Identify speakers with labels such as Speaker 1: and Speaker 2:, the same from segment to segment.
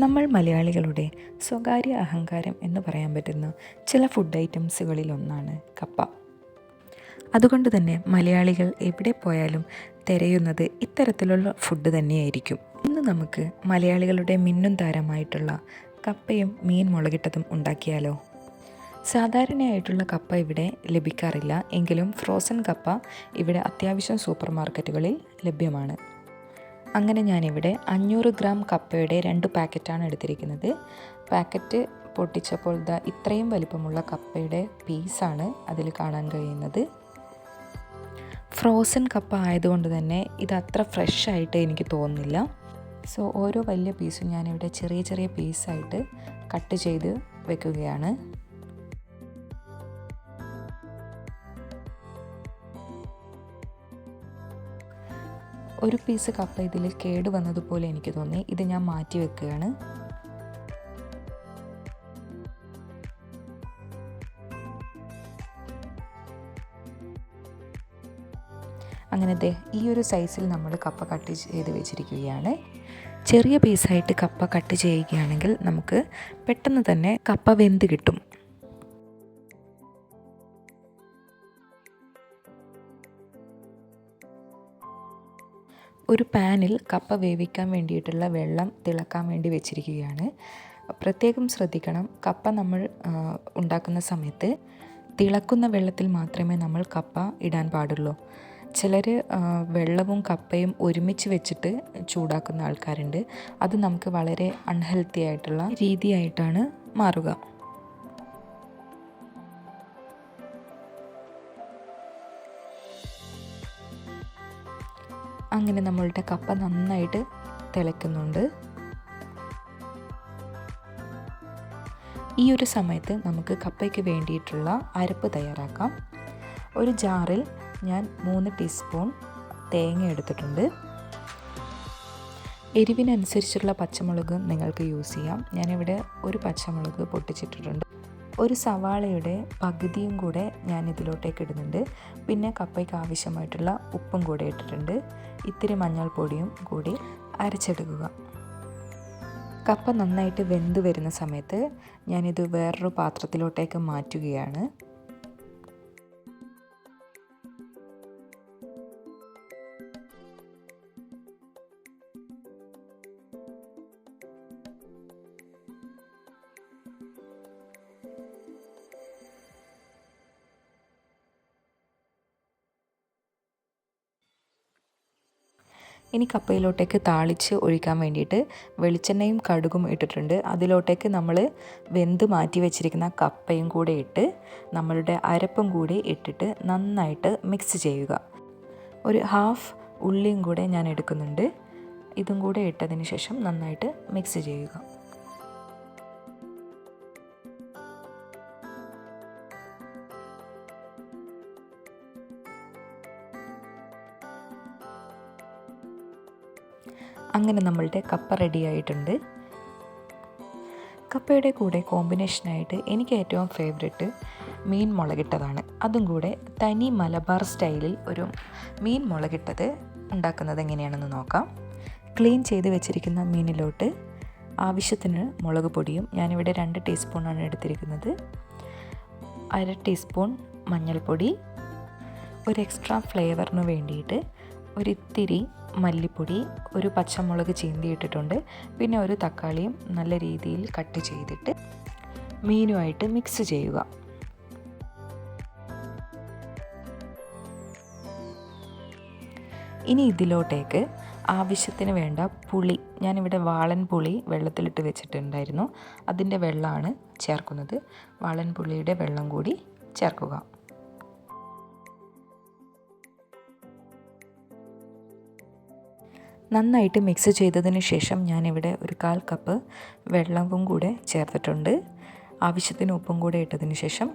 Speaker 1: നമ്മൾ മലയാളികളുടെ സ്വകാര്യ അഹങ്കാരം എന്ന് പറയാൻ പറ്റുന്ന ചില ഫുഡ് ഐറ്റംസുകളിലൊന്നാണ് കപ്പ. അതുകൊണ്ട് തന്നെ മലയാളികൾ എവിടെ പോയാലും തിരയുന്നത് ഇത്തരത്തിലുള്ള ഫുഡ് തന്നെയായിരിക്കും. ഇന്ന് നമുക്ക് മലയാളികളുടെ മിന്നും താരമായിട്ടുള്ള കപ്പയും മീൻ മുളകിട്ടതും ഉണ്ടാക്കിയാലോ? സാധാരണയായിട്ടുള്ള കപ്പ ഇവിടെ ലഭിക്കാറില്ല, എങ്കിലും ഫ്രോസൺ കപ്പ ഇവിടെ അത്യാവശ്യം സൂപ്പർ മാർക്കറ്റുകളിൽ ലഭ്യമാണ്. അങ്ങനെ ഞാനിവിടെ 500 ഗ്രാം കപ്പയുടെ 2 പാക്കറ്റാണ് എടുത്തിരിക്കുന്നത്. പാക്കറ്റ് പൊട്ടിച്ചപ്പോൾ ഇത്രയും വലിപ്പമുള്ള കപ്പയുടെ പീസാണ് അതിൽ കാണാൻ കഴിയുന്നത്. ഫ്രോസൺ കപ്പ ആയതുകൊണ്ട് തന്നെ ഇത് അത്ര ഫ്രഷ് ആയിട്ട് എനിക്ക് തോന്നുന്നില്ല. സോ ഓരോ വലിയ പീസും ഞാനിവിടെ ചെറിയ ചെറിയ പീസായിട്ട് കട്ട് ചെയ്ത് വെക്കുകയാണ്. ഒരു പീസ് കപ്പ ഇതിൽ കേട് വന്നതുപോലെ എനിക്ക് തോന്നി. ഇത് ഞാൻ മാറ്റി വെക്കുകയാണ്. അങ്ങനെ ഈ ഒരു സൈസിൽ നമ്മൾ കപ്പ കട്ട് ചെയ്ത് വെച്ചിരിക്കുകയാണ്. ചെറിയ പീസായിട്ട് കപ്പ കട്ട് ചെയ്യുകയാണെങ്കിൽ നമുക്ക് പെട്ടെന്ന് തന്നെ കപ്പ വെന്ത് കിട്ടും. ഒരു പാനിൽ കപ്പ വേവിക്കാൻ വേണ്ടിയിട്ടുള്ള വെള്ളം തിളക്കാൻ വേണ്ടി വെച്ചിരിക്കുകയാണ്. പ്രത്യേകം ശ്രദ്ധിക്കണം, കപ്പ നമ്മൾ ഉണ്ടാക്കുന്ന സമയത്ത് തിളക്കുന്ന വെള്ളത്തിൽ മാത്രമേ നമ്മൾ കപ്പ ഇടാൻ പാടുള്ളൂ. ചിലർ വെള്ളവും കപ്പയും ഒരുമിച്ച് വെച്ചിട്ട് ചൂടാക്കുന്ന ആൾക്കാരുണ്ട്. അത് നമുക്ക് വളരെ അൺഹെൽത്തി ആയിട്ടുള്ള രീതിയായിട്ടാണ് മാറുക. അങ്ങനെ നമ്മളുടെ കപ്പ നന്നായിട്ട് തിളയ്ക്കുന്നുണ്ട്. ഈ ഒരു സമയത്ത് നമുക്ക് കപ്പയ്ക്ക് വേണ്ടിയിട്ടുള്ള അരപ്പ് തയ്യാറാക്കാം. ഒരു ജാറിൽ ഞാൻ 3 ടീസ്പൂൺ തേങ്ങ എടുത്തിട്ടുണ്ട്. എരിവിനനുസരിച്ചുള്ള പച്ചമുളക് നിങ്ങൾക്ക് യൂസ് ചെയ്യാം. ഞാനിവിടെ ഒരു പച്ചമുളക് പൊട്ടിച്ചിട്ടിട്ടുണ്ട്. ഒരു സവാളയുടെ പകുതിയും കൂടെ ഞാൻ ഇതിലോട്ടേക്ക് ഇടുന്നുണ്ട്. പിന്നെ കപ്പയ്ക്ക് ആവശ്യമായിട്ടുള്ള ഉപ്പും കൂടെ ഇട്ടിട്ടുണ്ട്. ഇത്തിരി മഞ്ഞൾപ്പൊടിയും കൂടി അരച്ചെടുക്കുക. കപ്പ നന്നായിട്ട് വെന്ത് വരുന്ന സമയത്ത് ഞാനിത് വേറൊരു പാത്രത്തിലോട്ടേക്ക് മാറ്റുകയാണ്. ഇനി കപ്പയിലോട്ടേക്ക് താളിച്ച് ഒഴിക്കാൻ വേണ്ടിയിട്ട് വെളിച്ചെണ്ണയും കടുകും ഇട്ടിട്ടുണ്ട്. അതിലോട്ടേക്ക് നമ്മൾ വെന്ത് മാറ്റി വെച്ചിരിക്കുന്ന കപ്പയും കൂടെ ഇട്ട് നമ്മളുടെ അരപ്പും കൂടി ഇട്ടിട്ട് നന്നായിട്ട് മിക്സ് ചെയ്യുക. ഒരു ഹാഫ് ഉള്ളിയും കൂടെ ഞാൻ എടുക്കുന്നുണ്ട്. ഇതും കൂടെ ഇട്ടതിന് ശേഷം നന്നായിട്ട് മിക്സ് ചെയ്യുക. അങ്ങനെ നമ്മളുടെ കപ്പ റെഡി ആയിട്ടുണ്ട്. കപ്പയുടെ കൂടെ കോമ്പിനേഷനായിട്ട് എനിക്ക് ഏറ്റവും ഫേവറേറ്റ് മീൻ മുളകിട്ടതാണ്. അതും കൂടെ തനി മലബാർ സ്റ്റൈലിൽ ഒരു മീൻ മുളകിട്ടത് ഉണ്ടാക്കുന്നത് എങ്ങനെയാണെന്ന് നോക്കാം. ക്ലീൻ ചെയ്ത് വെച്ചിരിക്കുന്ന മീനിലോട്ട് ആവശ്യത്തിന് മുളക് പൊടിയും, ഞാനിവിടെ 2 ടീസ്പൂണാണ് എടുത്തിരിക്കുന്നത്, 1/2 ടീസ്പൂൺ മഞ്ഞൾപ്പൊടി, ഒരു എക്സ്ട്രാ ഫ്ലേവറിന് വേണ്ടിയിട്ട് ഒരിത്തിരി മല്ലിപ്പൊടി, ഒരു പച്ചമുളക് ചീന്തിയിട്ടിട്ടുണ്ട്, പിന്നെ ഒരു തക്കാളിയും നല്ല രീതിയിൽ കട്ട് ചെയ്തിട്ട് മീനുമായിട്ട് മിക്സ് ചെയ്യുക. ഇനി ഇതിലോട്ടേക്ക് ആവശ്യത്തിന് വേണ്ട പുളി, ഞാനിവിടെ വാളൻ പുളി വെള്ളത്തിലിട്ട് വെച്ചിട്ടുണ്ടായിരുന്നു, അതിൻ്റെ വെള്ളമാണ് ചേർക്കുന്നത്. വാളൻ പുളിയുടെ വെള്ളം കൂടി ചേർക്കുക. നന്നായിട്ട് മിക്സ് ചെയ്തതിന് ശേഷം ഞാനിവിടെ ഒരു 1/4 കപ്പ് വെള്ളവും കൂടെ ചേർത്തിട്ടുണ്ട്. ആവശ്യത്തിന് ഉപ്പും കൂടെ ഇട്ടതിന് ശേഷം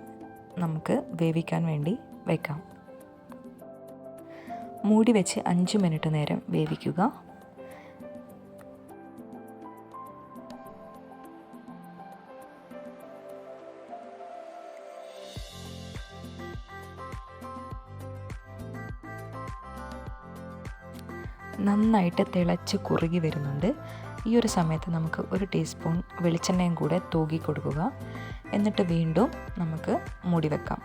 Speaker 1: നമുക്ക് വേവിക്കാൻ വേണ്ടി വയ്ക്കാം. മൂടി വെച്ച് 5 മിനിറ്റ് നേരം വേവിക്കുക. നന്നായിട്ട് തിളച്ച് കുറുകി വരുന്നുണ്ട്. ഈ ഒരു സമയത്ത് നമുക്ക് 1 ടീസ്പൂൺ വെളിച്ചെണ്ണയും കൂടെ തൂകി കൊടുക്കുക. എന്നിട്ട് വീണ്ടും നമുക്ക് മൂടി വെക്കാം.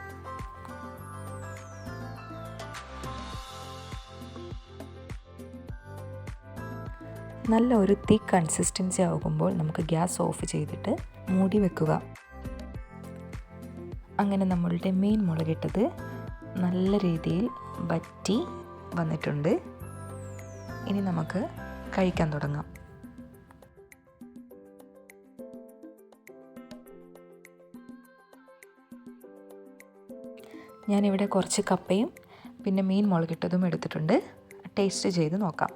Speaker 1: നല്ല ഒരു തിക്ക് കൺസിസ്റ്റൻസി ആകുമ്പോൾ നമുക്ക് ഗ്യാസ് ഓഫ് ചെയ്തിട്ട് മൂടി വെക്കുക. അങ്ങനെ നമ്മളുടെ മീൻ മുളകിട്ടത് നല്ല രീതിയിൽ വറ്റി വന്നിട്ടുണ്ട്. ഇനി നമുക്ക് കഴിക്കാൻ തുടങ്ങാം. ഞാനിവിടെ കുറച്ച് കപ്പയും പിന്നെ മീൻ മുളകിട്ടതും എടുത്തിട്ടുണ്ട്. ടേസ്റ്റ് ചെയ്ത് നോക്കാം.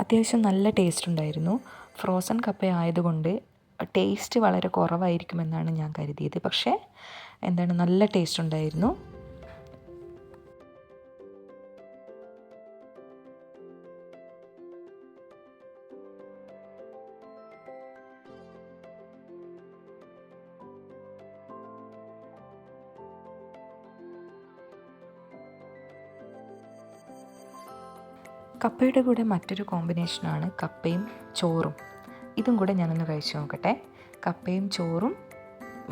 Speaker 1: അത്യാവശ്യം നല്ല ടേസ്റ്റ് ഉണ്ടായിരുന്നു. ഫ്രോസൺ കപ്പ ആയതുകൊണ്ട് ടേസ്റ്റ് വളരെ കുറവായിരിക്കുമെന്നാണ് ഞാൻ കരുതിയത്. പക്ഷേ നല്ല ടേസ്റ്റ് ഉണ്ടായിരുന്നു. കപ്പയുടെ കൂടെ മറ്റൊരു കോമ്പിനേഷനാണ് കപ്പയും ചോറും. ഇതും കൂടെ ഞാനൊന്ന് കഴിച്ചു നോക്കട്ടെ. കപ്പയും ചോറും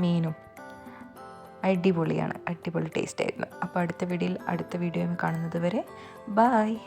Speaker 1: മീനും അടിപൊളിയാണ്. അടിപൊളി ടേസ്റ്റ് ആയിരുന്നു. അപ്പോൾ അടുത്ത വീഡിയോയിൽ കാണുന്നത് വരെ ബായ്.